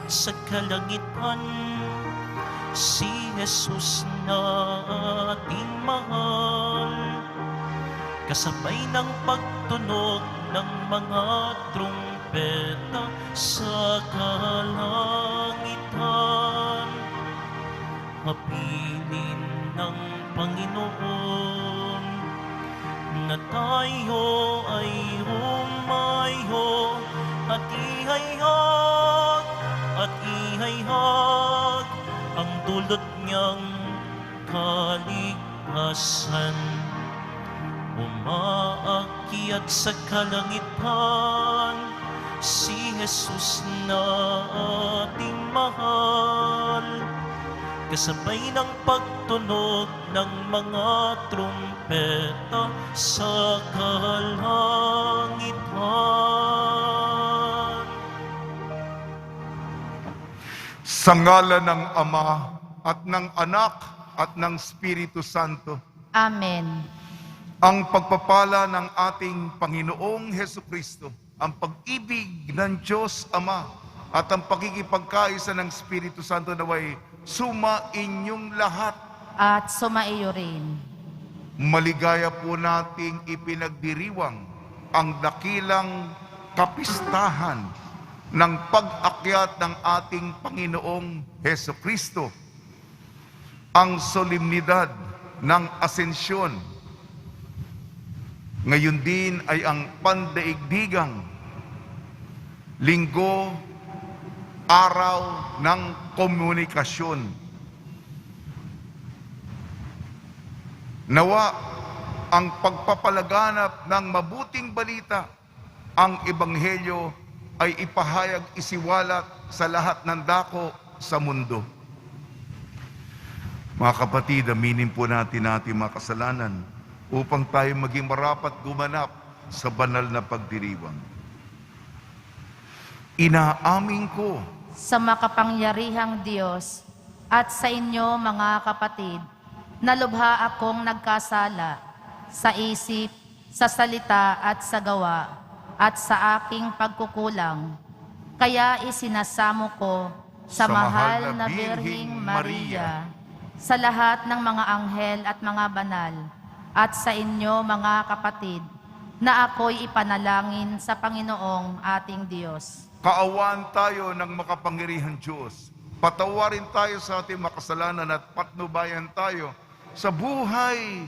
sa kalangitan, si Jesus na ating mahal. Kasabay ng pagtunog ng mga trumpeta sa kalangitan, hapilin ng Panginoon na tayo ay humayo at ihayag ang dulot niyang kaligtasan. Umaakyat sa kalangitan, si Jesus na ating mahal. Kasabay ng pagtunog ng mga trumpeta sa kalangitan. Sa ngalan ng Ama at ng Anak at ng Espiritu Santo. Amen. Ang pagpapala ng ating Panginoong Hesukristo, ang pag-ibig ng Diyos Ama at ang pakikipagkaisa ng Espiritu Santo naway sumainyong lahat. At sumaiyo rin. Maligaya po nating ipinagdiriwang ang dakilang kapistahan ng pag-akyat ng ating Panginoong Hesukristo, ang solemnidad ng Asensyon. Ngayon din ay ang pandaigdigang linggo, araw ng komunikasyon. Nawa ang pagpapalaganap ng mabuting balita, ang Ebanghelyo ay ipahayag, isiwalat sa lahat ng dako sa mundo. Mga kapatid, aminin po natin ating mga kasalanan upang tayo maging marapat gumanap sa banal na pagdiriwang. Inaamin ko Sa makapangyarihang Diyos at sa inyo mga kapatid, na lubha akong nagkasala sa isip, sa salita at sa gawa, at sa aking pagkukulang. Kaya isinasamo ko sa mahal na Birhing Maria, sa lahat ng mga anghel at mga banal, at sa inyo mga kapatid, na ako'y ipanalangin sa Panginoong ating Diyos. kaawaan tayo ng makapangyarihang Diyos. Patawarin tayo sa ating makasalanan at patnubayan tayo sa buhay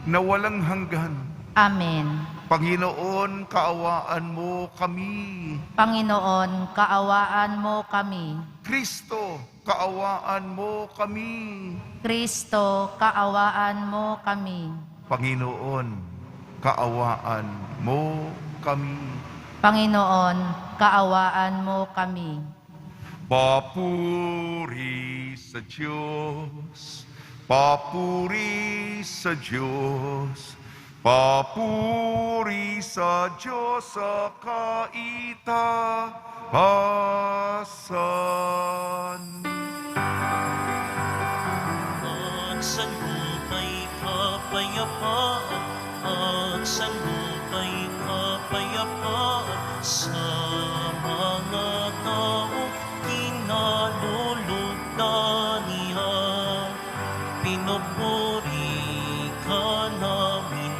na walang hanggan. Amen. Panginoon, kaawaan mo kami. Panginoon, kaawaan mo kami. Kristo, kaawaan mo kami. Kristo, kaawaan mo kami. Panginoon, kaawaan mo kami. Panginoon, kaawaan mo kami. Papuri sa Diyos, papuri sa Diyos, papuri sa Diyos sa kaitaasan. At sa lupa'y kapayapaan, at sa lupa'y kapayapaan, sa mga taong kinalulugdan niya. Pinupuri ka namin,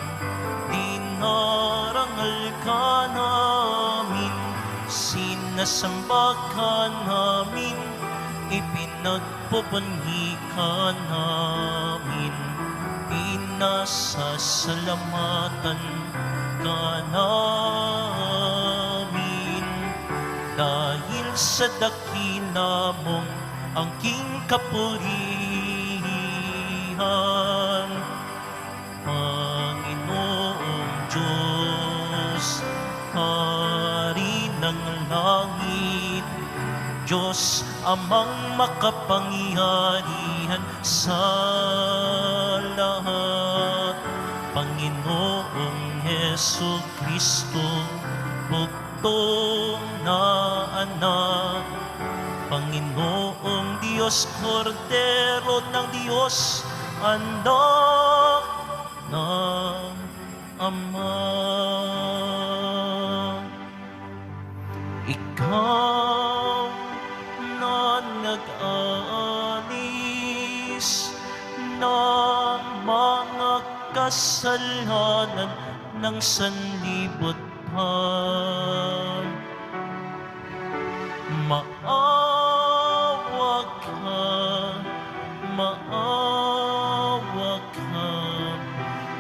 dinarangal ka namin, sinasamba ka namin, ipinagpupuni ka namin, pinasasalamatan ka namin. Dahil sa dakila mong angking kapurihan, Panginoong Diyos, Hari ng langit, Diyos amang makapangyarihan sa lahat, Panginoong Hesukristo, buktong na anak, Panginoong Diyos, Kordero ng Diyos, anak ng Ama. Ikaw na ng mga kasalanan ng sanlibutan. Maawa ka, maawa ka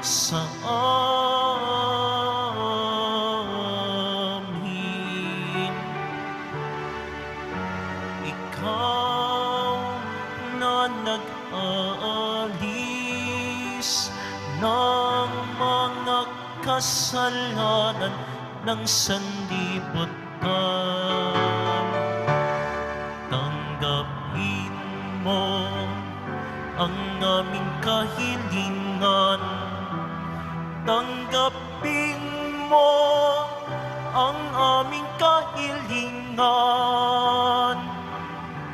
sa amin. Ikaw na nag-aalis ng mga kasalanan ng sanlibutan. Tanggapin mo ang aming kahilingan. Tanggapin mo ang aming kahilingan.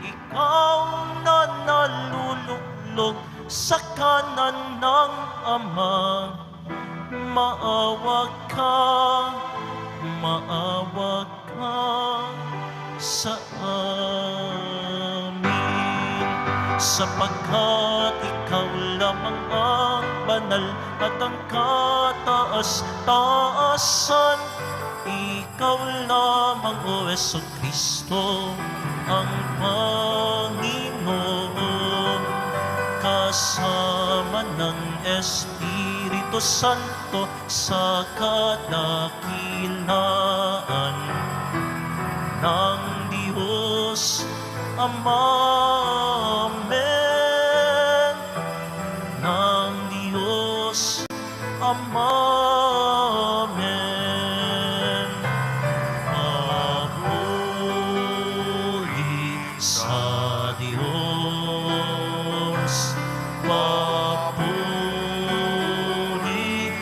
Ikaw na naluluklog sa kanan ng Ama, maawa ka sa amin, sapagkat ikaw lamang ang banal at ang kataas-taasan. Ikaw lamang, O Jesucristo, ang Panginoon, kasama ng Espiritu Santo sa kadakilaan ng Diyos Ama. Amen. Ng Diyos Ama. Amen. Papuri sa Diyos. Papuri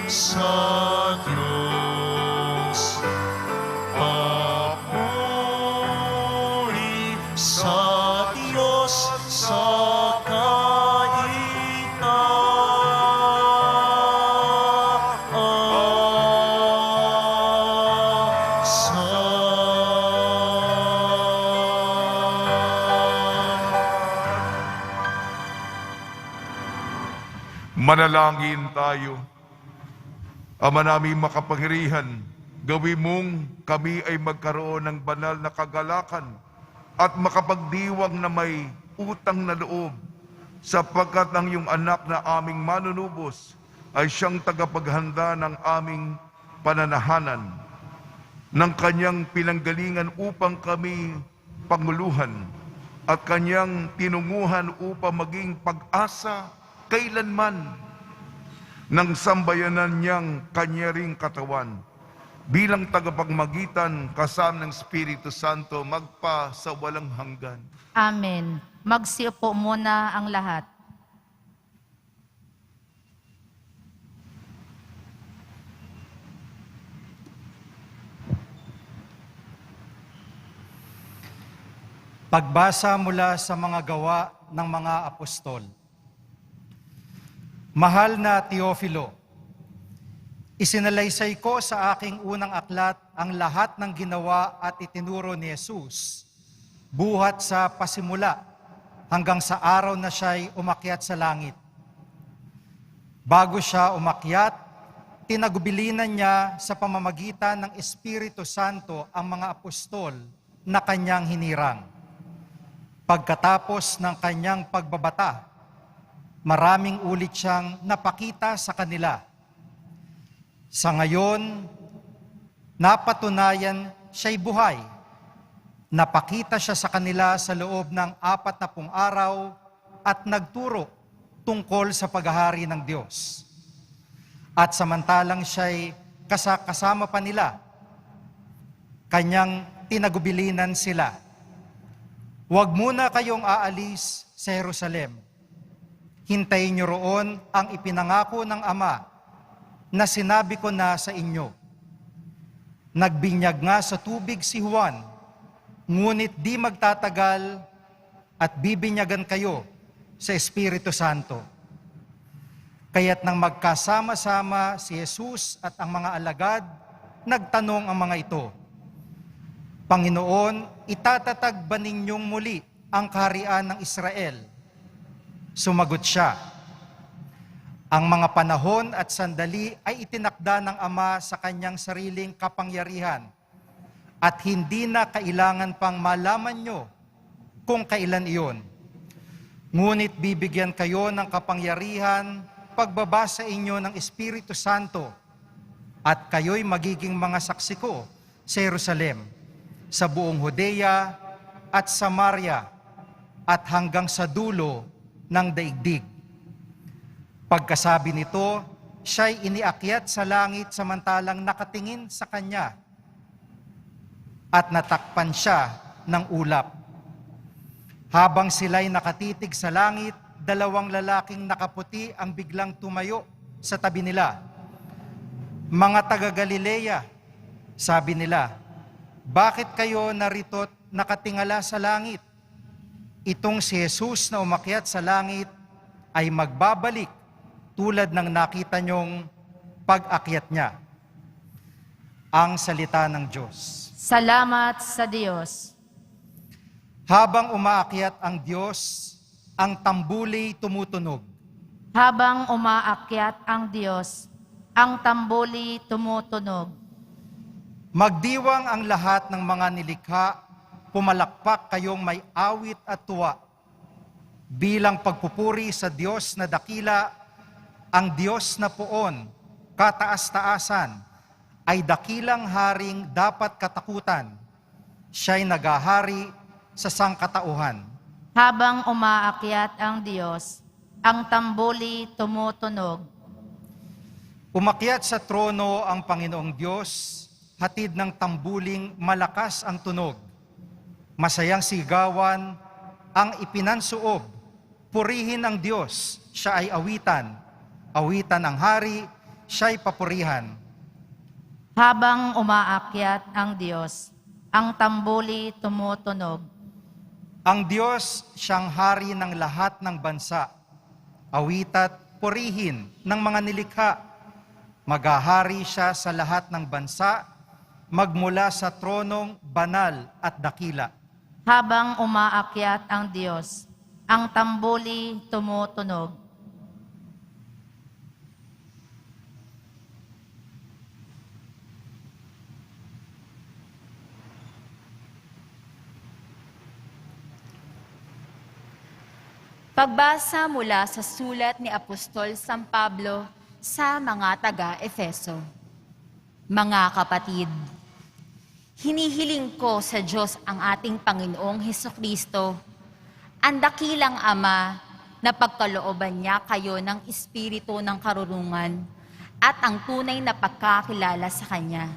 sa Diyos. Papuri sa Diyos sa Manalangin tayo. Ama naming makapangyarihan, gawin mong kami ay magkaroon ng banal na kagalakan at makapagdiwang na may utang na loob, sapagkat ang iyong anak na aming manunubos ay siyang tagapaghanda ng aming pananahanan, ng kanyang pinanggalingan upang kami panguluhan at kanyang tinunguhan upang maging pag-asa kailanman ng sambayanan niyang kanyaring katawan, bilang tagapagmagitan kasama ng Espiritu Santo magpa sa walang hanggan. Amen. Magsiupo muna ang lahat. Pagbasa mula sa mga gawa ng mga apostol. Mahal na Teofilo, isinalaysay ko sa aking unang aklat ang lahat ng ginawa at itinuro ni Jesus, buhat sa pasimula hanggang sa araw na siya'y umakyat sa langit. Bago siya umakyat, tinagubilinan niya sa pamamagitan ng Espiritu Santo ang mga apostol na kanyang hinirang. Pagkatapos ng kanyang pagbabata, maraming ulit siyang napakita sa kanila. Sa ngayon, napatunayan siya'y buhay. Napakita siya sa kanila sa loob ng 40 araw at nagturo tungkol sa paghahari ng Diyos. At samantalang siya'y kasama pa nila, kanyang tinagubilinan sila. Huwag muna kayong aalis sa Jerusalem. Hintayin niyo roon ang ipinangako ng Ama na sinabi ko na sa inyo. Nagbinyag nga sa tubig si Juan, ngunit di magtatagal at bibinyagan kayo sa Espiritu Santo. Kaya't nang magkasama-sama si Jesus at ang mga alagad, nagtanong ang mga ito, Panginoon, itatatag ba ninyong muli ang kaharian ng Israel? Sumagot siya, Ang mga panahon at sandali ay itinakda ng Ama sa kanyang sariling kapangyarihan at hindi na kailangan pang malaman nyo kung kailan iyon. Ngunit bibigyan kayo ng kapangyarihan pagbaba sa inyo ng Espiritu Santo at kayo'y magiging mga saksi ko sa Jerusalem, sa buong Judea at Samaria at hanggang sa dulo ng daigdig. Pagkasabi nito, siya'y iniakyat sa langit samantalang nakatingin sa kanya at natakpan siya ng ulap. Habang sila'y nakatitig sa langit, dalawang lalaking nakaputi ang biglang tumayo sa tabi nila. Mga taga-Galilea, sabi nila, bakit kayo narito't nakatingala sa langit? Itong si Jesus na umakyat sa langit ay magbabalik tulad ng nakita niyong pag-akyat niya. Ang salita ng Diyos. Salamat sa Diyos. Habang umaakyat ang Diyos, ang tambuli tumutunog. Habang umaakyat ang Diyos, ang tambuli tumutunog. Magdiwang ang lahat ng mga nilikha, pumalakpak kayong may awit at tuwa. Bilang pagpupuri sa Diyos na dakila, ang Diyos na poon, kataas-taasan, ay dakilang haring dapat katakutan. Siya'y nagahari sa sangkatauhan. Habang umaakyat ang Diyos, ang tambuli tumutunog. Umakyat sa trono ang Panginoong Diyos, hatid ng tambuling malakas ang tunog. Masayang sigawan ang ipinansuob. Purihin ang Diyos, siya ay awitan. Awitan ang hari, siya'y papurihan. Habang umaakyat ang Diyos, ang tambuli tumutunog. Ang Diyos siyang hari ng lahat ng bansa. Awitat, purihin ng mga nilikha. Maghahari siya sa lahat ng bansa, magmula sa tronong banal at dakila. Habang umaakyat ang Diyos, ang tambuli tumutunog. Pagbasa mula sa sulat ni Apostol San Pablo sa mga taga-Efeso. Mga kapatid, hinihiling ko sa Diyos ang ating Panginoong Hesukristo, ang dakilang Ama na pagkalooban niya kayo ng espiritu ng karunungan at ang tunay na pagkakilala sa Kanya.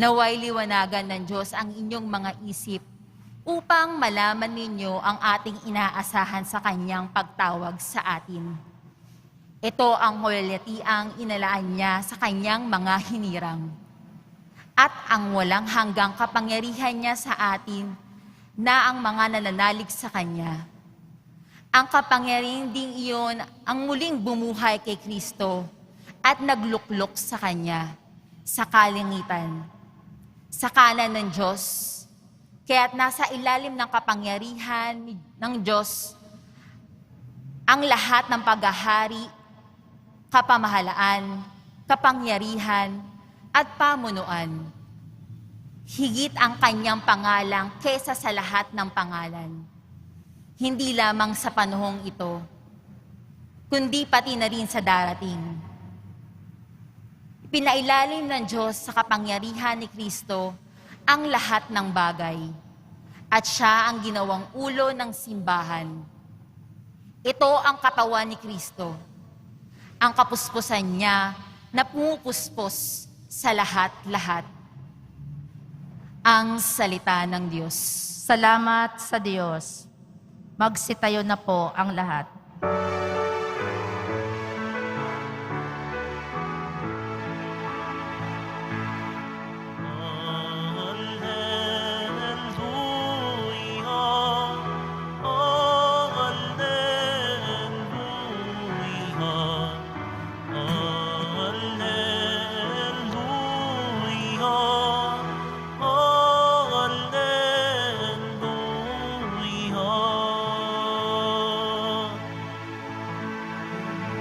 Naway liwanagan ng Diyos ang inyong mga isip upang malaman ninyo ang ating inaasahan sa Kanyang pagtawag sa atin. Ito ang hulatiang inalaan niya sa Kanyang mga hinirang. At ang walang hanggang kapangyarihan niya sa atin na ang mga nananalig sa Kanya. Ang kapangyarihan ding iyon ang muling bumuhay kay Kristo at nagluklok sa Kanya, sa kalangitan, sa kanan ng Diyos. Kaya't nasa ilalim ng kapangyarihan ng Diyos ang lahat ng paghahari, kapamahalaan, kapangyarihan, at pamunuan. Higit ang Kanyang pangalang kesa sa lahat ng pangalan. Hindi lamang sa panahong ito, kundi pati na rin sa darating. Pinailalim ng Diyos sa kapangyarihan ni Kristo ang lahat ng bagay, at siya ang ginawang ulo ng simbahan. Ito ang katawan ni Kristo, ang kapuspusan niya na pumupuspos sa lahat-lahat. Ang salita ng Diyos. Salamat sa Diyos. Magsitayo na po ang lahat.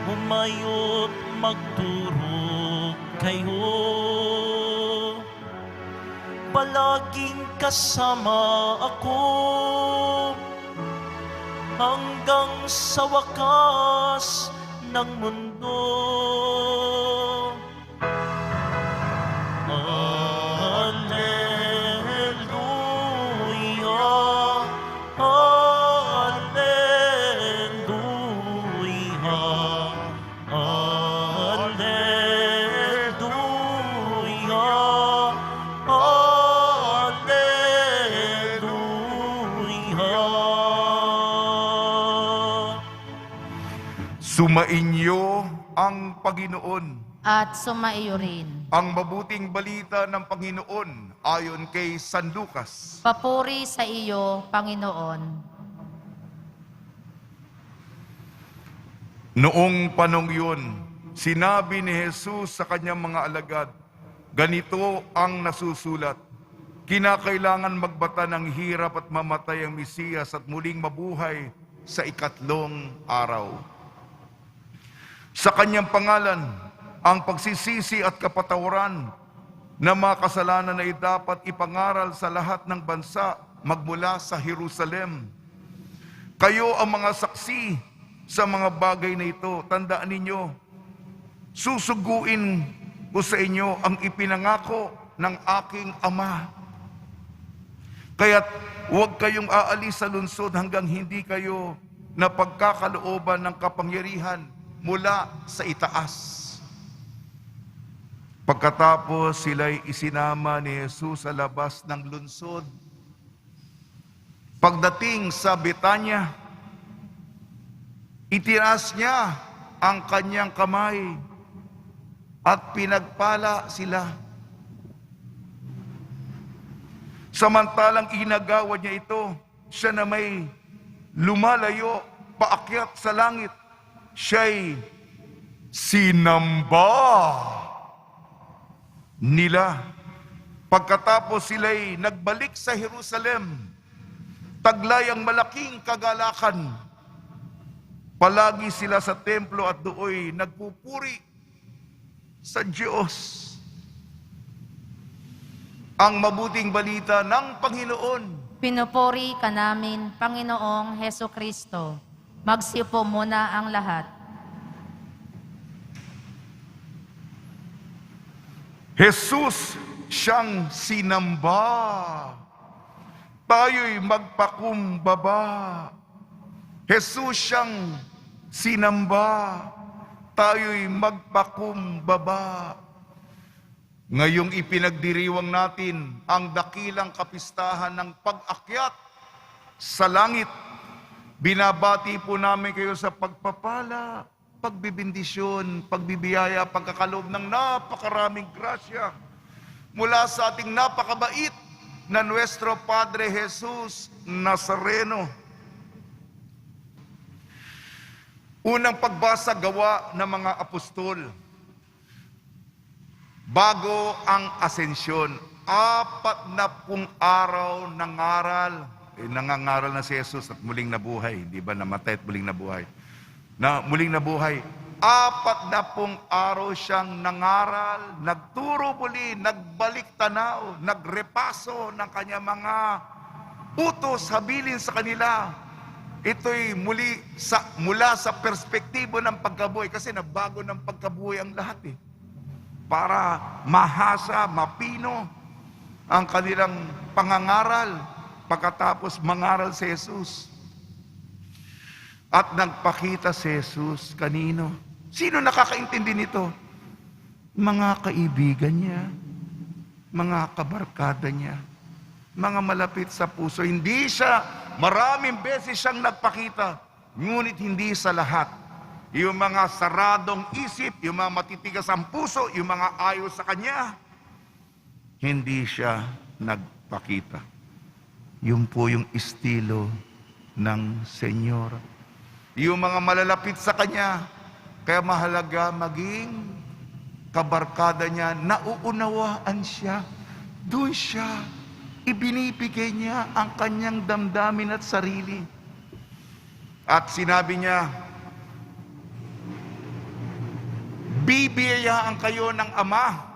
humayo't magturo kayo. Palaging kasama ako hanggang sa wakas ng mundo. Alleluia, Alleluia, Alleluia, Alleluia. Sumainyo ang Panginoon. At sumaiyo rin. Ang mabuting balita ng Panginoon ayon kay San Lucas. Papuri sa iyo, Panginoon. Noong panong yun, sinabi ni Jesus sa kanyang mga alagad, ganito ang nasusulat, kinakailangan magbata ng hirap at mamatay ang Mesiyas at muling mabuhay sa ikatlong araw. Sa kanyang pangalan, ang pagsisisi at kapatawaran na mga kasalanan ay dapat ipangaral sa lahat ng bansa magmula sa Jerusalem. Kayo ang mga saksi sa mga bagay na ito. Tandaan ninyo, susuguin ko sa inyo ang ipinangako ng aking Ama. Kaya't huwag kayong aalis sa lungsod hanggang hindi kayo napagkakalooban ng kapangyarihan mula sa itaas. Pagkatapos sila'y isinama ni Jesus sa labas ng lungsod. Pagdating sa Betanya, itinaas niya ang kanyang kamay at pinagpala sila. Samantalang inagawad niya ito, siya na may lumalayo paakyat sa langit. Siya'y sinamba nila. Pagkatapos sila'y nagbalik sa Jerusalem, taglay ang malaking kagalakan. Palagi sila sa templo at dooy nagpupuri sa Diyos. Ang mabuting balita ng Panginoon. Pinupuri ka namin, Panginoong Heso Kristo. Magsiupo muna ang lahat. Jesus siyang sinamba. Tayo'y magpakumbaba. Jesus siyang sinamba. Tayo'y magpakumbaba. Ngayong ipinagdiriwang natin ang dakilang kapistahan ng pag-akyat sa langit, binabati po namin kayo sa pagpapala, pagbibindisyon, pagbibiyaya, pagkakaloob ng napakaraming grasya mula sa ating napakabait na Nuestro Padre Jesus Nazareno. Unang pagbasa gawa ng mga apostol. Bago ang asensyon, 40 araw nangaral. Nangangaral na si Jesus at muling nabuhay. Di ba? Namatay at muling nabuhay. Na muling nabuhay. 40 araw siyang nangaral, nagturo muli, nagbalik tanaw, nagrepaso ng kanya mga utos, habilin sa kanila. Ito'y mula sa perspektibo ng pagkabuhay. Kasi nabago ng pagkabuhay ang lahat eh. Para mahasa, mapino ang kanilang pangangaral pagkatapos mangaral si Jesus. At nagpakita si Jesus kanino? Sino nakakaintindi nito? Mga kaibigan niya, mga kabarkada niya, mga malapit sa puso. Hindi siya, maraming beses siyang nagpakita, ngunit hindi sa lahat. Yung mga saradong isip, yung mga matitigas ang puso, yung mga ayaw sa kanya, hindi siya nagpakita. Yun po yung estilo ng Senyor. Yung mga malalapit sa kanya, kaya mahalaga maging kabarkada niya, nauunawaan siya, doon siya, ibinibigay niya ang kanyang damdamin at sarili. At sinabi niya, bibiyayaan kayo ng Ama.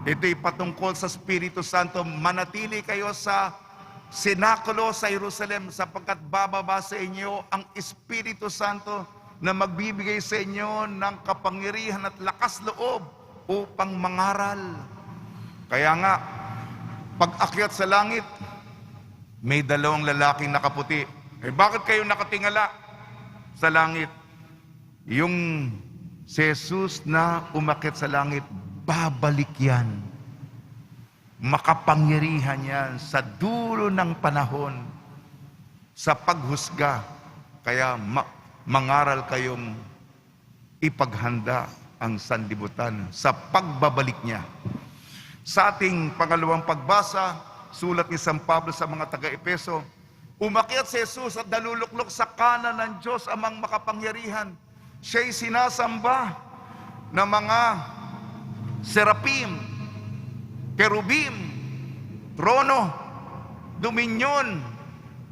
Ito'y patungkol sa Espiritu Santo. Manatili kayo sa sinakulo sa Jerusalem sapagkat bababa sa inyo ang Espiritu Santo na magbibigay sa inyo ng kapangyarihan at lakas loob upang mangaral. Kaya nga, pag akyat sa langit, may dalawang lalaking nakaputi. Bakit kayo nakatingala sa langit? Yung si Jesus na umakyat sa langit, babalik yan. Makapangyarihan yan sa dulo ng panahon sa paghusga. Kaya mangaral kayong ipaghanda ang sanlibutan sa pagbabalik niya. Sa ating pangalawang pagbasa, sulat ni San Pablo sa mga taga-Epeso, umakyat si Jesus at naluluklok sa kanan ng Diyos amang makapangyarihan. Siya'y sinasamba ng mga serapim, kerubim, trono, dominyon,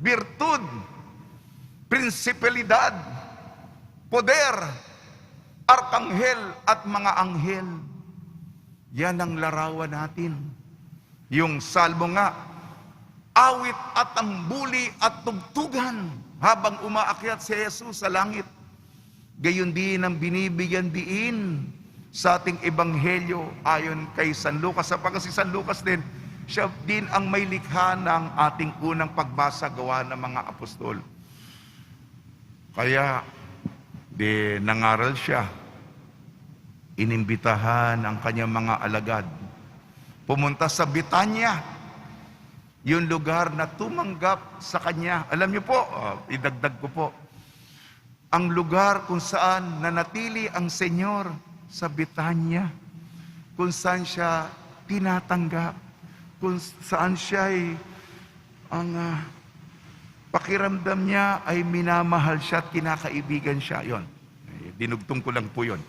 birtud, prinsipalidad, poder, arkanghel at mga anghel. Yan ang larawan natin. Yung salmo nga, awit at tambuli at tugtugan habang umaakyat si Jesus sa langit. Gayon din ang binibigyan diin sa ating ebanghelyo ayon kay San Lucas. Sapagkat si San Lucas din, siya din ang may likha ng ating unang pagbasa gawa ng mga apostol. Kaya, nangaral siya. Inimbitahan ang kanyang mga alagad. Pumunta sa Betania, yung lugar na tumanggap sa kanya. Alam niyo po, idagdag ko po, ang lugar kung saan nanatili ang Senyor sa Betania, kung saan siya tinatanggap, kung saan siya ang pakiramdam niya ay minamahal siya at kinakaibigan siya. Yon, dinugtong ko lang po yon.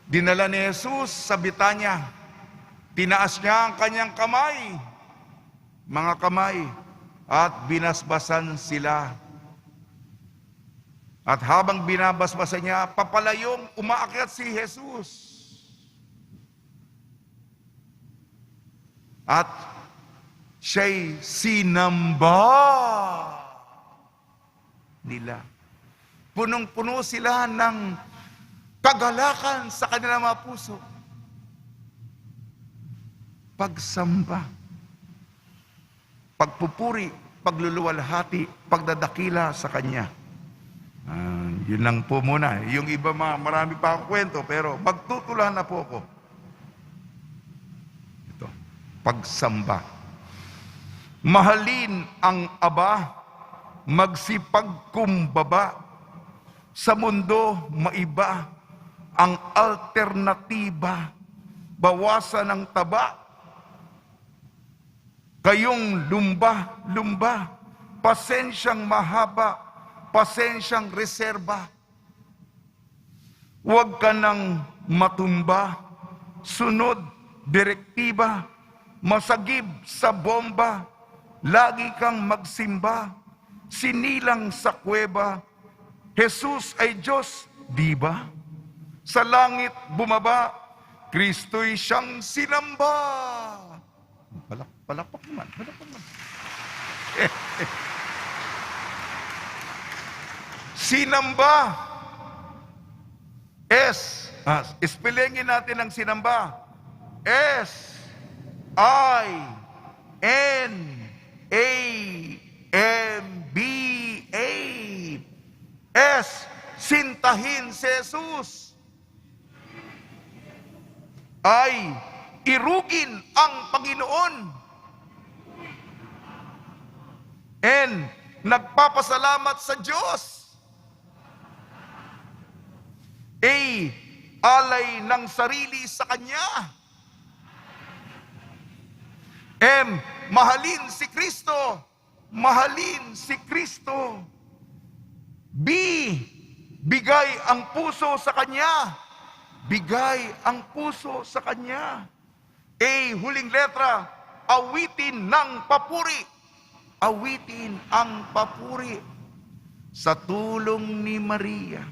Dinala ni Jesus sa Betania. Tinaas niya ang kanyang kamay, mga kamay, at binasbasan sila. At habang binabasbasan niya, papalayong umaakyat si Jesus. At siya'y sinamba nila. Punong-puno sila ng kagalakan sa kanilang mga puso. Pagsamba, pagpupuri, pagluluwalhati, pagdadakila sa Kanya. Yun lang po muna. Yung iba marami pa akong kwento, pero magtutulahan na po ako. Ito, pagsamba. Mahalin ang Aba, magsipagkumbaba. Sa mundo, maiba ang alternatiba. Bawasan ang taba. Kayong lumba, pasensyang mahaba, pasensyang reserba. Huwag ka nang matumba, sunod, direktiba, masagib sa bomba, lagi kang magsimba, sinilang sa kuweba, Jesus ay Diyos, di ba? Sa langit bumaba, Kristo'y siyang sinamba. Palakpak naman. Sinamba. Spellingin natin ang sinamba. S-I-N-A-M-B-A. Sintahin si Jesus. Ay irugin ang Panginoon. And nagpapasalamat sa Diyos. Alay ng sarili sa Kanya. Mahalin si Kristo. Mahalin si Kristo. Bigay ang puso sa Kanya. Bigay ang puso sa Kanya. Huling letra, awitin ng papuri. Awitin ang papuri. Sa tulong ni Maria,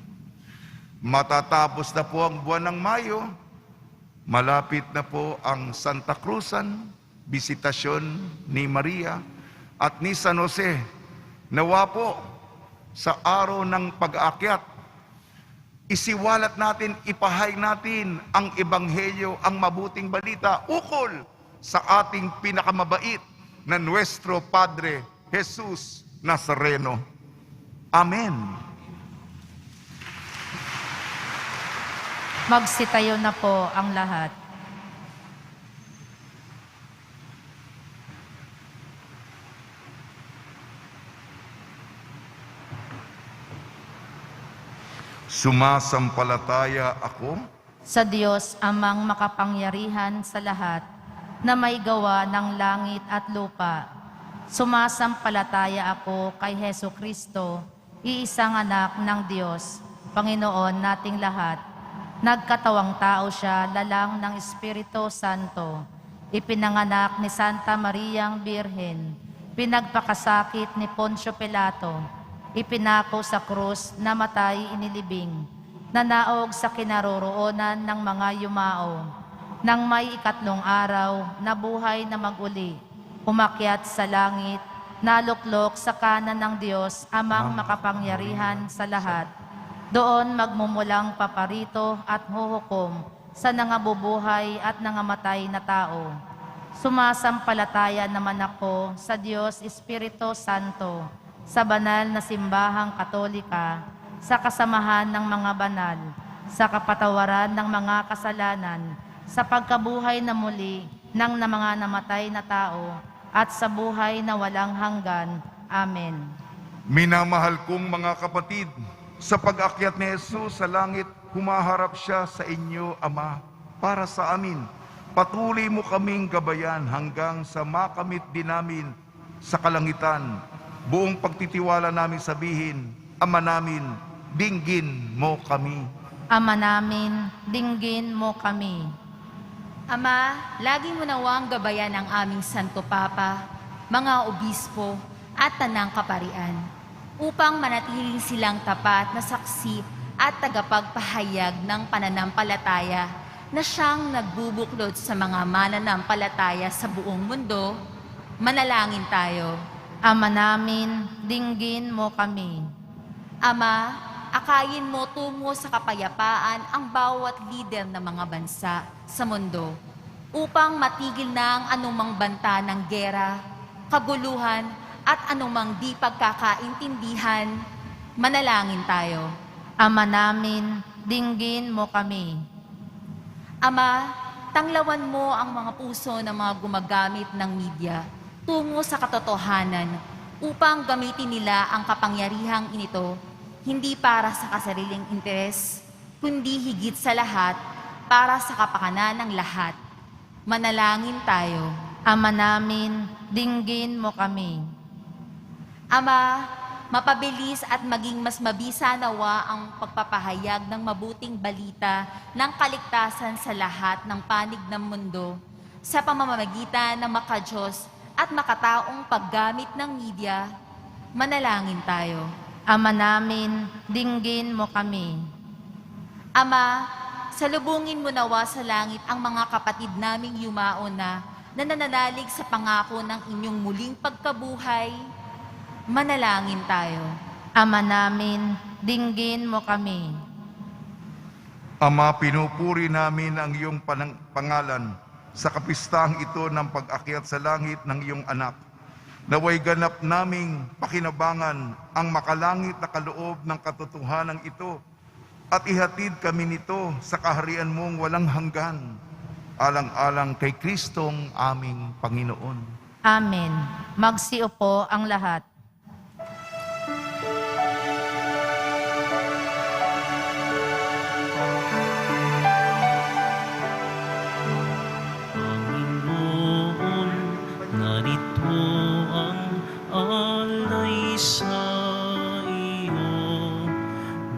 Matatapos na po ang buwan ng Mayo. Malapit na po ang Santa Cruzan, bisitasyon ni Maria at ni San Jose. Nawa po sa araw ng pag-aakyat, isiwalat natin, ipahay natin ang ebanghelyo, ang mabuting balita, ukol sa ating pinakamabait na Nuestro Padre Jesus Nazareno. Amen. Magsitayo na po ang lahat. Sumasampalataya ako Sa Diyos amang makapangyarihan sa lahat, na may gawa ng langit at lupa. Sumasampalataya ako kay Hesu Kristo, iisang anak ng Diyos, Panginoon nating lahat. Nagkatawang tao siya, lalang ng Espiritu Santo. Ipinanganak ni Santa Mariang Birhen. Pinagpakasakit ni Poncio Pilato. Ipinako sa krus, namatay, inilibing. Nanaog sa kinaroroonan ng mga yumao. Nang may ikatlong araw, nabuhay na maguli. Umakyat sa langit, naluklok sa kanan ng Diyos, amang makapangyarihan sa lahat. Doon magmumulang paparito at huhukom sa nangabubuhay at nangamatay na tao. Sumasampalataya naman ako sa Diyos Espiritu Santo, sa banal na simbahang katolika, sa kasamahan ng mga banal, sa kapatawaran ng mga kasalanan, sa pagkabuhay na muli ng mga namatay na tao, at sa buhay na walang hanggan. Amen. Minamahal kong mga kapatid, sa pag-akyat ni Jesus sa langit, humaharap siya sa inyo, Ama, para sa amin. Patuloy mo kaming gabayan hanggang sa makamit din namin sa kalangitan. Buong pagtitiwala namin sabihin, Ama namin, dinggin mo kami. Ama namin, dinggin mo kami. Ama, lagi mo nawang gabayan ang aming Santo Papa, mga obispo at tanang kaparian, upang manatiling silang tapat na saksi at tagapagpahayag ng pananampalataya na siyang nagbubuklod sa mga mananampalataya sa buong mundo. Manalangin tayo. Ama namin, dinggin mo kami. Ama, akayin mo tungo sa kapayapaan ang bawat lider ng mga bansa sa mundo upang matigil na ang anumang banta ng gera, kaguluhan, at anumang di pagkakaintindihan. Manalangin tayo. Ama namin, dinggin mo kami. Ama, tanglawan mo ang mga puso ng mga gumagamit ng media tungo sa katotohanan upang gamitin nila ang kapangyarihang inito hindi para sa kasariling interes, kundi higit sa lahat para sa kapakanan ng lahat. Manalangin tayo. Ama namin, dinggin mo kami. Ama, mapabilis at maging mas mabisa nawa ang pagpapahayag ng mabuting balita ng kaligtasan sa lahat ng panig ng mundo sa pamamagitan ng makadiyos at makataong paggamit ng media. Manalangin tayo. Ama namin, dinggin mo kami. Ama, salubungin mo nawa sa langit ang mga kapatid naming yumao na nananalig sa pangako ng inyong muling pagkabuhay. Manalangin tayo. Ama namin, dinggin mo kami. Ama, pinupuri namin ang iyong pangalan sa kapistahang ito ng pag-akyat sa langit ng iyong anak. Naway ganap naming pakinabangan ang makalangit na kaloob ng katotohanan ito at ihatid kami nito sa kaharian mong walang hanggan, alang-alang kay Kristong aming Panginoon. Amen. Magsiupo ang lahat. Panginoon, narito ang alay sa iyo.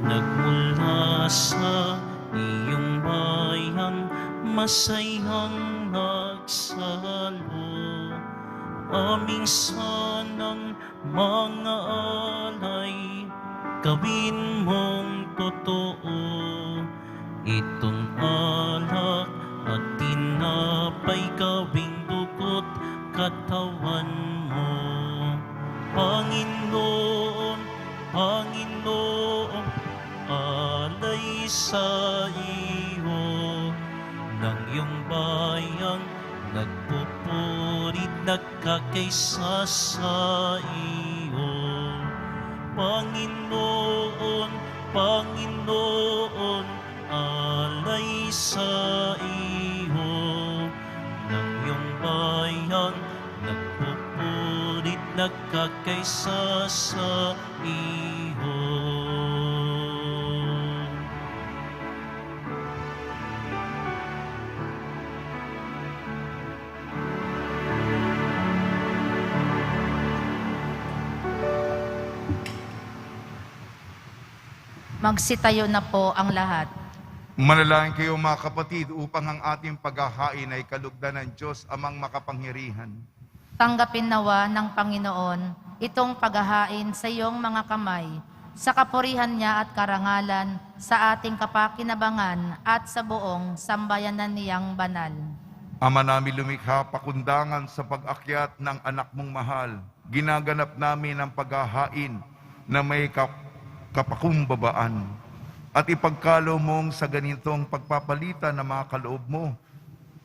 Nagmula sa iyong bayan, masayang nagsalo. Aming sanang mga alay, gawin mong totoo. Itong alak at tinapay gawing dugo't katawan mo. Panginoon, Panginoon, alay sa iyo ng iyong bayang nagpupurit, nagkakaisa sa iyo. Panginoon, Panginoon, alay sa iyo ng iyong bayang nagpupurit, nagkakaisa sa iyo. Magsitayo na po ang lahat. Manalangin kayo mga kapatid upang ang ating paghahain ay kalugdan ng Diyos amang makapangyarihan. Tanggapin nawa ng Panginoon itong paghahain sa iyong mga kamay, sa kapurihan niya at karangalan, sa ating kapakinabangan at sa buong sambayanan niyang banal. Ama namin lumikha, pakundangan sa pag-akyat ng anak mong mahal. Ginaganap namin ang paghahain na may kapakumbabaan. At ipagkalo mong sa ganitong pagpapalitan ng mga kaloob mo.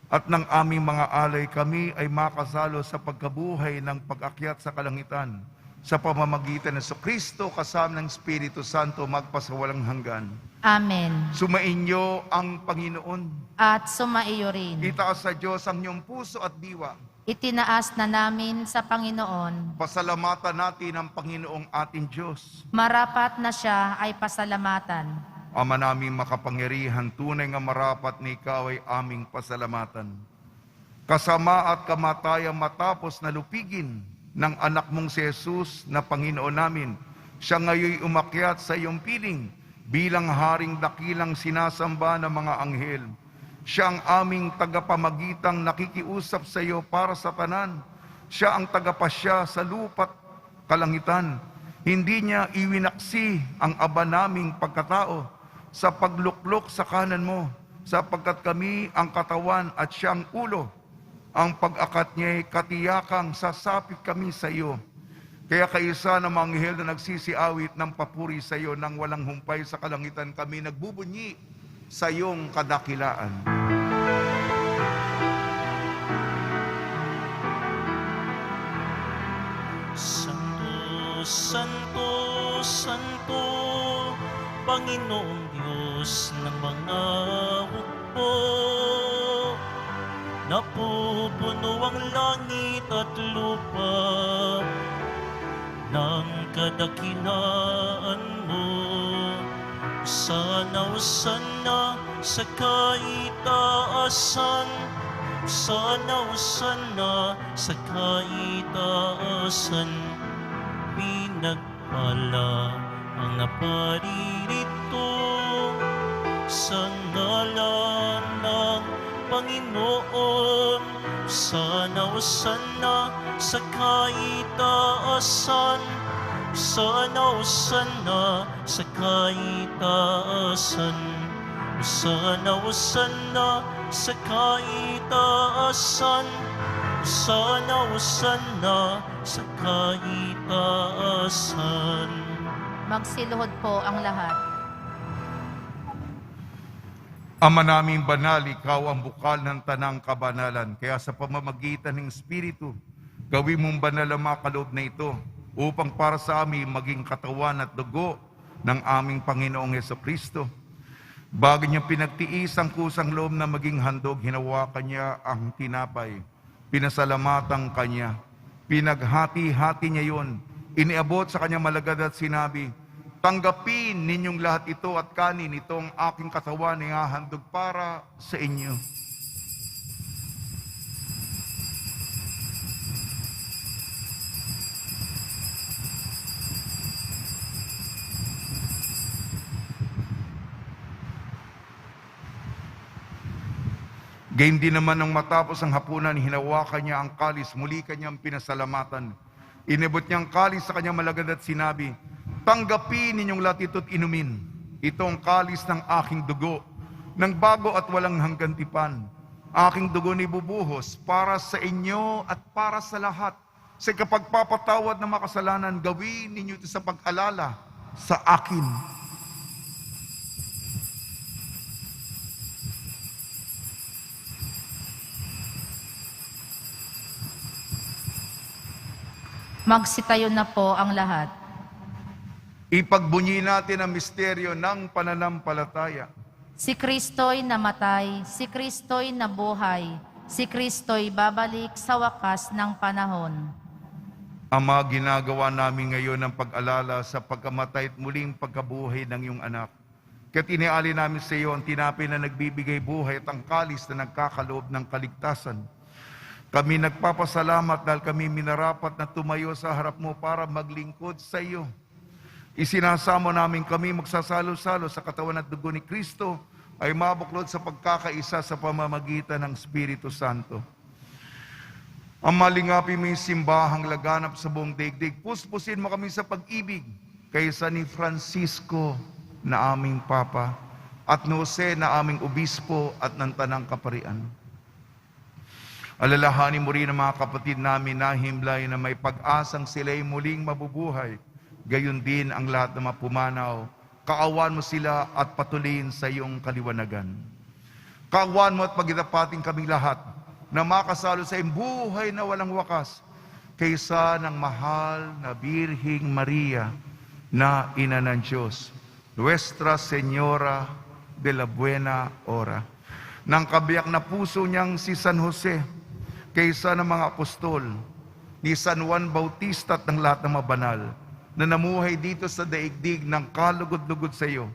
At ng aming mga alay kami ay makasalo sa pagkabuhay ng pag-akyat sa kalangitan. Sa pamamagitan ng Kristo kasama ng Espiritu Santo magpasawalang hanggan. Amen. Sumainyo ang Panginoon. At sumaiyo rin. Itaas sa Diyos ang iyong puso at diwa. Itinaas na namin sa Panginoon. Pasalamatan natin ang Panginoong ating Diyos. Marapat na siya ay pasalamatan. Ama naming makapangyarihan, tunay nga marapat na ikaw ay aming pasalamatan. Kasama at kamatayan matapos na lupigin ng anak mong si Jesus na Panginoon namin, siya ngayon umakyat sa iyong piling bilang haring dakilang sinasamba ng mga anghel. Siya ang aming tagapamagitang nakikiusap sa iyo para sa tanan. Siya ang tagapasya sa lupa't kalangitan. Hindi niya iwinaksi ang aba naming pagkatao sa pagluklok sa kanan mo, sapagkat kami ang katawan at siyang ulo. Ang pag-akat niya'y katiyakang sasapit kami sa iyo. Kaya kaisa ng mga anghel na nagsisiawit ng papuri sa iyo nang walang humpay sa kalangitan, kami nagbubunyi sa iyong kadakilaan. Santo, Santo, Santo, Panginoong Diyos ng mga hukbo. Napupuno ang langit at lupa ng kadakilaan mo. Sana sana sa kaitaasan, sana sana sa kaitaasan. Pinagpala ang naparirito sa ngalan ng Panginoon. Sana sana sa kaitaasan, sana sana sa kaitaasan. Sana sana sa kaitaasan, sana sana sa kaitaasan. Magsiluhod po ang lahat. Ama naming banal, ikaw ang bukal ng tanang kabanalan. Kaya sa pamamagitan ng Espiritu, gawin mong banal ang mga kaloob na ito upang para sa amin maging katawan at dugo ng aming Panginoong Jesucristo. Bago niya pinagtiis ang kusang loob na maging handog, hinawakan niya ang tinapay. Pinasalamatan kanya. Pinaghati-hati niya yun. Iniabot sa kanya malagad at sinabi, tanggapin ninyong lahat ito at kanin, itong aking katawan na ihahandog para sa inyo. Gayun din naman nang matapos ang hapunan, hinawakan niya ang kalis, muli kanyang pinasalamatan. Inabot niya ang kalis sa kanyang malagad at sinabi, tanggapin ninyong lahat ito't inumin. Itong kalis ng aking dugo, ng bago at walang hanggan tipan. Aking dugo ni bubuhos para sa inyo at para sa lahat. Sa kapagpapatawad ng makasalanan, gawin ninyo ito sa pag-alala sa akin. Magsitayo na po ang lahat. Ipagbunyi natin ang misteryo ng pananampalataya. Si Kristo'y namatay, si Kristo'y nabuhay, si Kristo'y babalik sa wakas ng panahon. Ama, ginagawa namin ngayon ang pag-alala sa pagkamatay at muling pagkabuhay ng iyong anak. Kaya tiniali namin sa iyo ang tinapay na nagbibigay buhay at ang kalis na nagkakaloob ng kaligtasan. Kami nagpapasalamat dahil kami minarapat na tumayo sa harap mo para maglingkod sa iyo. Isinasamo namin kami magsasalo-salo sa katawan at dugo ni Kristo ay mabuklod sa pagkakaisa sa pamamagitan ng Espiritu Santo. Ang malingapin mo yung simbahang laganap sa buong daigdig. Puspusin mo kami sa pag-ibig kaysa ni Francisco na aming Papa at ni Jose na aming Obispo at ng Tanang Kaparian. Alalahanin mo rin ang mga kapatid namin na himlay na may pag-asang sila'y muling mabubuhay. Gayon din ang lahat ng mapumanaw. Kaawan mo sila at patuloyin sa iyong kaliwanagan. Kaawan mo at pagitapatin kaming lahat na makasalo sa iyong buhay na walang wakas kaysa ng mahal na Birhing Maria na Ina ng Diyos, Nuestra Señora de la Buena Hora. Nang kabiyak na puso niyang si San Jose, kaysa ng mga apostol, ni San Juan Bautista at ng lahat ng mabanal, na namuhay dito sa daigdig ng kalugod-lugod sa iyo.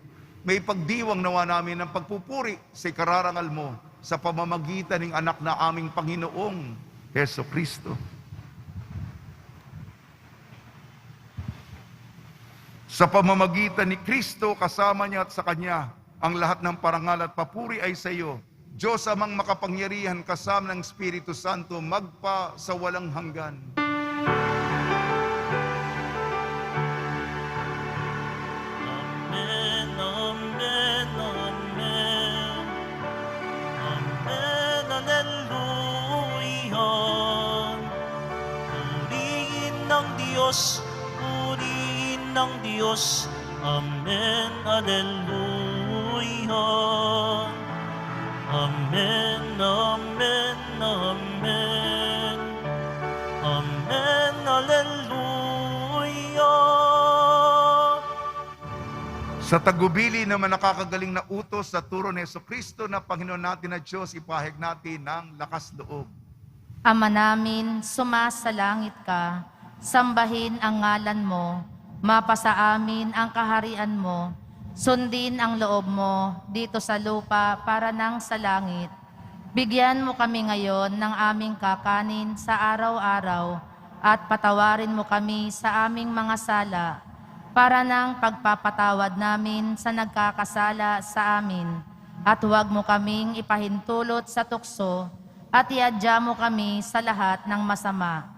May pagdiwang nawa namin ng pagpupuri sa kararangal mo sa pamamagitan ng anak na aming Panginoong Heso Kristo. Sa pamamagitan ni Kristo, kasama niya at sa Kanya, ang lahat ng parangal at papuri ay sa iyo, Diyos amang makapangyarihan kasama ng Espiritu Santo magpa sa walang hanggan. Amen, amen, amen. Amen, alleluia. Purihin ng Diyos, purihin ng Diyos. Amen, alleluia. Amen, amen, amen. Amen, alleluia. Sa tagubili naman nakakagaling na utos sa turo ni Jesucristo na Panginoon natin na Diyos, ipahayag natin ng lakas loob. Ama namin, sumasalangit ka, sambahin ang ngalan mo, mapasa amin ang kaharian mo, sundin ang loob mo dito sa lupa para nang sa langit. Bigyan mo kami ngayon ng aming kakanin sa araw-araw at patawarin mo kami sa aming mga sala para nang pagpapatawad namin sa nagkakasala sa amin. At huwag mo kaming ipahintulot sa tukso at iadya mo kami sa lahat ng masama.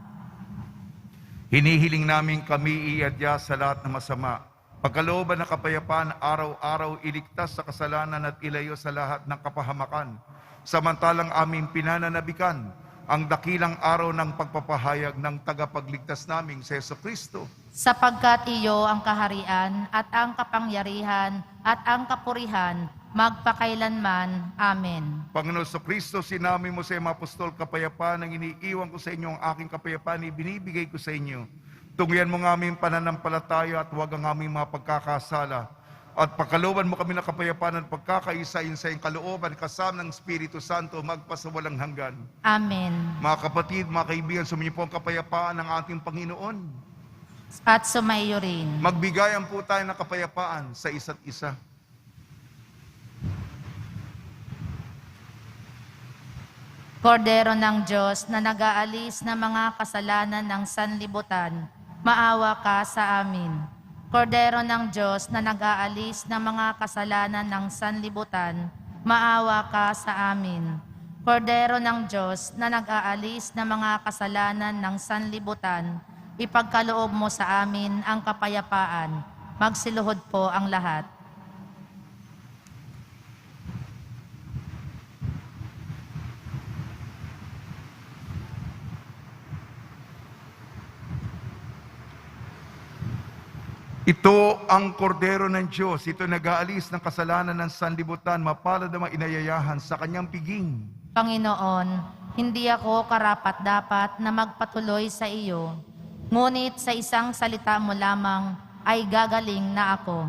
Hinihiling namin kami iadya sa lahat ng masama. Pagkalooban ng kapayapaan, araw-araw iligtas sa kasalanan at ilayo sa lahat ng kapahamakan. Samantalang aming pinananabikan ang dakilang araw ng pagpapahayag ng tagapagligtas naming si Jesucristo. Sapagkat iyo ang kaharian at ang kapangyarihan at ang kapurihan magpakailanman. Amen. Panginoon Jesucristo, sinabi mo sa mga apostol, kapayapaan ang iniiwan ko sa inyo, ang aking kapayapaan ibinibigay ko sa inyo. Tungyan mo ng aming pananampalataya at huwag ang aming mga pagkakasala. At pagkalooban mo kami ng kapayapaan at pagkakaisayin sa iyong kalooban kasama ng Espiritu Santo magpasawalang hanggan. Amen. Mga kapatid, mga kaibigan, suminyo po ang kapayapaan ng ating Panginoon. At sumaiyo rin. Magbigayan po tayo ng kapayapaan sa isa't isa. Kordero ng Diyos na nag-aalis ng mga kasalanan ng sanlibutan, maawa ka sa amin. Kordero ng Diyos na nag-aalis ng mga kasalanan ng sanlibutan, maawa ka sa amin. Kordero ng Diyos na nag-aalis ng mga kasalanan ng sanlibutan, ipagkaloob mo sa amin ang kapayapaan. Magsiluhod po ang lahat. Ito ang kordero ng Diyos. Ito nag-aalis ng kasalanan ng sanlibutan. Mapalad ang mga inayayahan sa kanyang piging. Panginoon, hindi ako karapat-dapat na magpatuloy sa iyo, ngunit sa isang salita mo lamang ay gagaling na ako.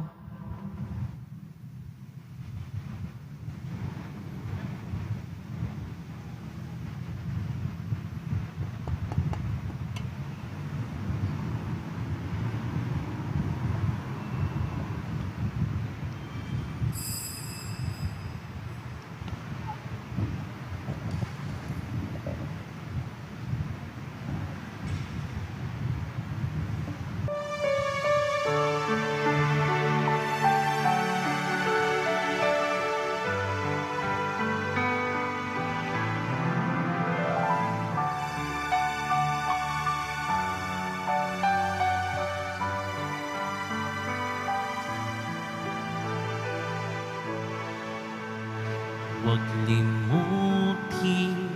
Huwag limutin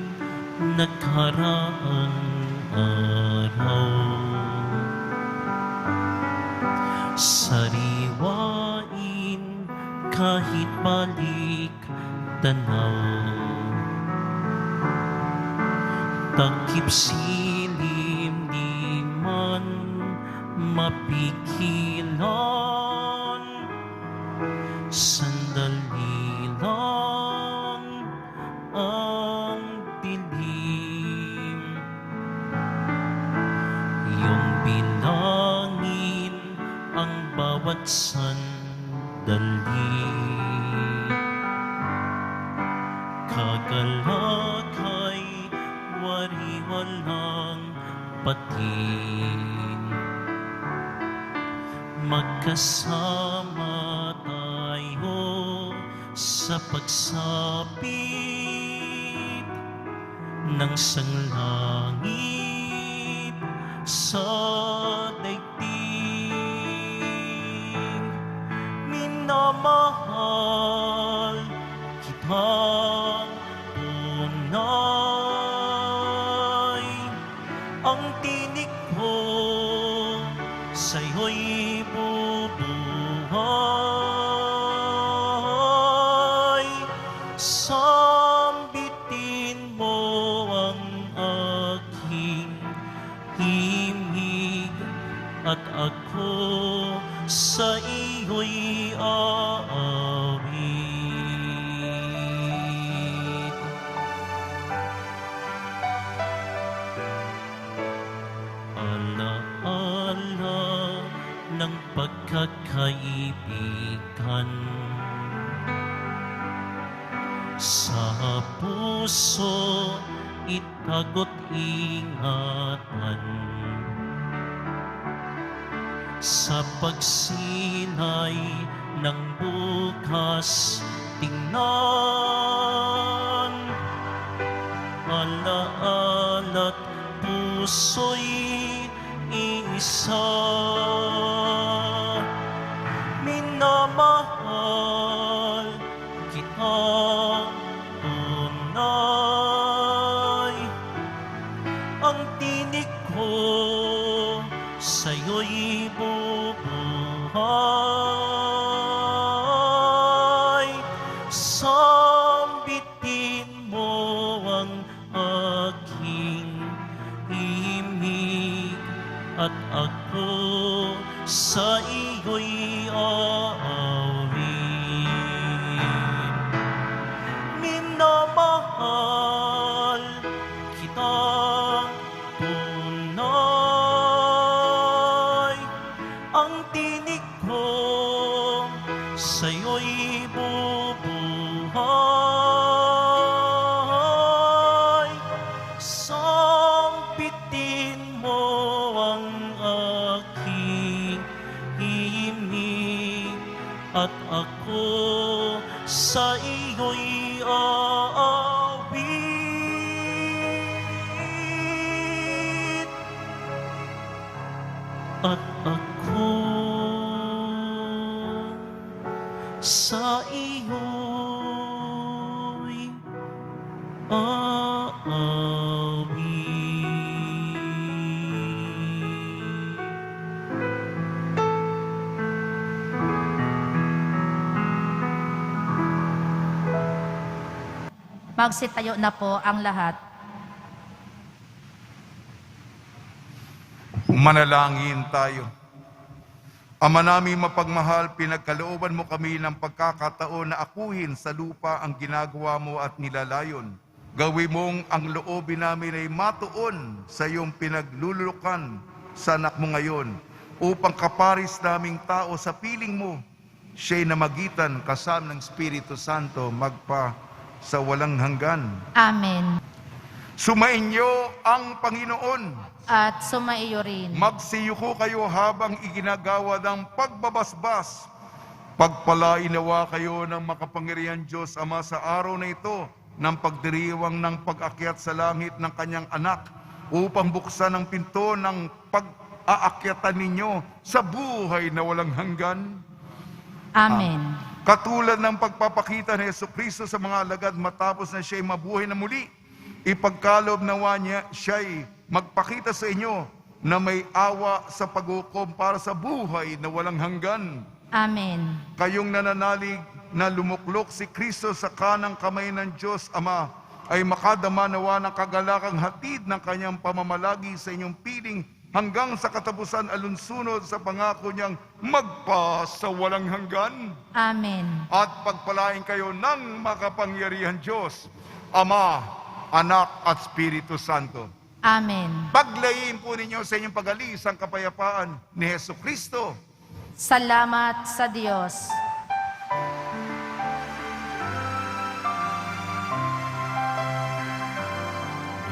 nagkaraang araw. Sariwain kahit balik tanaw. Takip silim di man mapigilan. Sandali lang ang dilim. Iyong bilangin ang bawat sandali. Kagalakay wari-walang patin. Magkasama tayo sa pagsapit ng sanglangit sa daigdig. Minamahal kitang tunay, ang tinig ko sa'yo'y bubuhay. Sambitin mo ang aking himig at ako sa iyo'y aawit. Alaala ng pagkakaibigan sa puso itago't ingatan. Sa pagsilay ng bukas tingnan. Alaala't puso'y isa. Minamahal kitang tunay, ang tinig ko sa'yo'y bubuhay. Sambitin mo ang aking himig at ako sa iyo'y aawit. Minamahal kitang tunay, ang tinig ko sa'yo'y bubuhay. Sambitin mo ang aking himig at ako sa iyo'y aawit. At ako sa iyo'y aawit. Magsitayo na po ang lahat. Manalangin tayo. Ama naming mapagmahal, pinagkalooban mo kami ng pagkakataon na akuhin sa lupa ang ginagawa mo at nilalayon. Gawin mong ang loobin namin ay matuon sa iyong pinaglulukan sa anak mo ngayon, upang kaparis naming tao sa piling mo, siya'y namagitan kasama ng Espiritu Santo magpa sa walang hanggan. Amen. Sumainyo ang Panginoon. At sumaiyo rin. Magsiyuko kayo habang iginagawa ng pagbabasbas. Pagpalain nawa kayo ng makapangyarihan Diyos Ama sa araw na ito ng pagdiriwang ng pag-akyat sa langit ng kanyang anak, upang buksan ang pinto ng pag-aakyatan ninyo sa buhay na walang hanggan. Amen. Katulad ng pagpapakita ni Jesucristo sa mga alagad matapos na siya'y mabuhay na muli, ipagkaloob nawa niya siya'y magpakita sa inyo na may awa sa paghukom para sa buhay na walang hanggan. Amen. Kayong nananalig na lumuklok si Kristo sa kanang kamay ng Diyos Ama, ay makadama nawa ng kagalakang hatid ng kanyang pamamalagi sa inyong piling hanggang sa katapusan alunsunod sa pangako niyang magpa sa walang hanggan. Amen. At pagpalain kayo ng makapangyarihan Diyos, Ama, Anak at Espiritu Santo. Amen. Paglayin po ninyo sa inyong pag-alis ang kapayapaan ni Jesucristo. Salamat sa Diyos.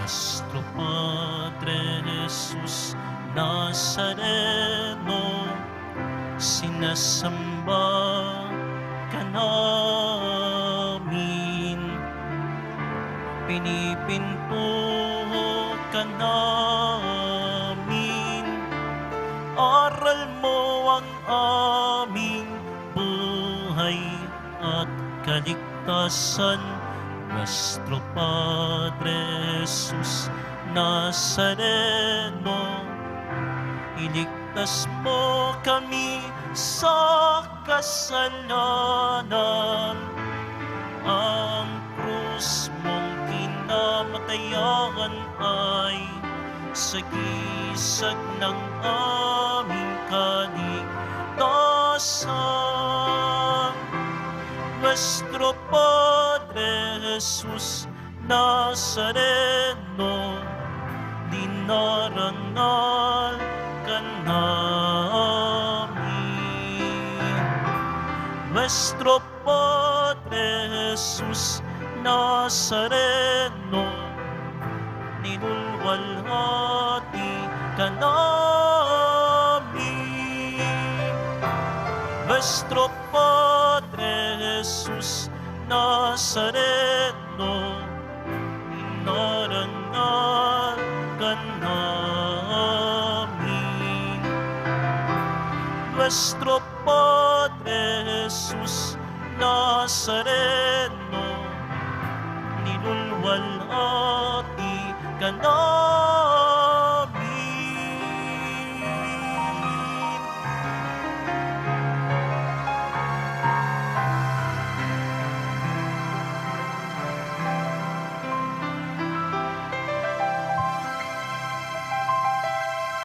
Nuestro Padre Jesus Nazareno, sinasamba ka namin, pinipinto ka namin, aral mo ang aming buhay at kaligtasan. Nuestro Padre Jesus Nazareno, iligtas mo kami sa kasalanan. Ang krus mong kinamatayan ay sagisag ng aming kaligtasan. Nuestro Padre Jesus Nazareno, dinarangal ka namin. Nuestro Padre Jesus Nazareno, nilulwalhati ka namin. Nuestro Padre Jesus Nazareno, dinarangal ka namin. Nuestro Padre Jesus Nazareno, nilulwalhati ka namin.